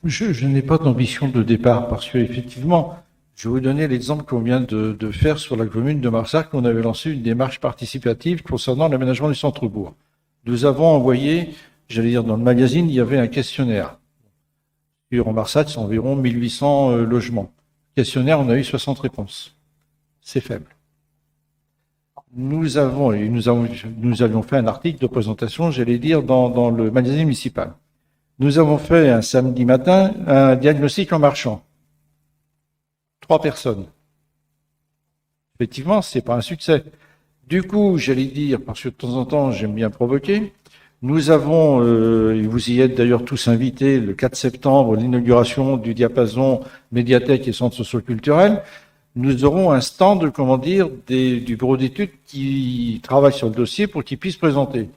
Je n'ai pas d'ambition de départ parce que effectivement, je vais vous donner l'exemple qu'on vient de faire sur la commune de Marsac. On avait lancé une démarche participative concernant l'aménagement du centre-bourg. Nous avons envoyé, j'allais dire dans le magazine, il y avait un questionnaire. Sur Marsac, c'est environ 1800 logements. Questionnaire, on a eu 60 réponses. C'est faible. Nous avions fait un article de présentation, j'allais dire, dans le magazine municipal. Nous avons fait un samedi matin un diagnostic en marchant. 3 personnes. Effectivement, c'est pas un succès. Du coup, j'allais dire, parce que de temps en temps, j'aime bien provoquer, nous avons, et vous y êtes d'ailleurs tous invités, le 4 septembre, l'inauguration du diapason médiathèque et centre socio-culturel. Nous aurons un stand, du bureau d'études qui travaille sur le dossier pour qu'ils puissent présenter.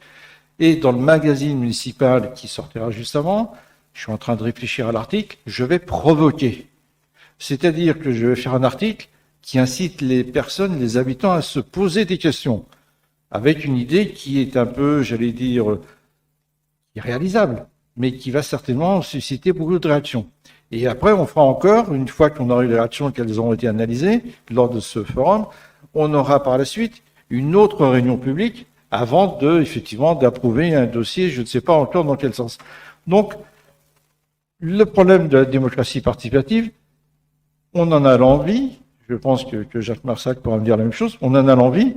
Et dans le magazine municipal qui sortira juste avant, je suis en train de réfléchir à l'article, je vais provoquer. C'est-à-dire que je vais faire un article qui incite les personnes, les habitants à se poser des questions, avec une idée qui est un peu, j'allais dire, irréalisable, mais qui va certainement susciter beaucoup de réactions. Et après, on fera encore, une fois qu'on aura eu les réactions qu'elles auront été analysées lors de ce forum, on aura par la suite une autre réunion publique avant effectivement, d'approuver un dossier, je ne sais pas encore dans quel sens. Donc, le problème de la démocratie participative, on en a l'envie, je pense que Jacques Marsac pourra me dire la même chose, on en a l'envie,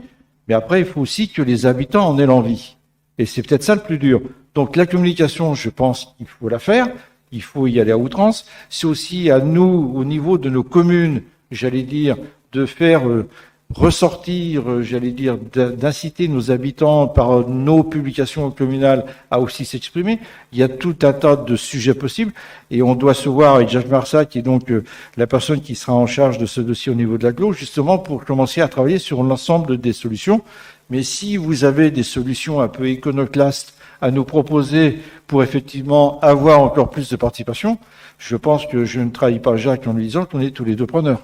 mais après, il faut aussi que les habitants en aient l'envie. Et c'est peut-être ça le plus dur. Donc, la communication, je pense qu'il faut la faire, il faut y aller à outrance. C'est aussi à nous, au niveau de nos communes, j'allais dire, de faire ressortir, j'allais dire, d'inciter nos habitants par nos publications communales à aussi s'exprimer. Il y a tout un tas de sujets possibles et on doit se voir avec Jacques Marsac, qui est donc la personne qui sera en charge de ce dossier au niveau de l'agglo, justement pour commencer à travailler sur l'ensemble des solutions. Mais si vous avez des solutions un peu iconoclastes à nous proposer pour effectivement avoir encore plus de participation, je pense que je ne trahis pas Jacques en lui disant qu'on est tous les deux preneurs.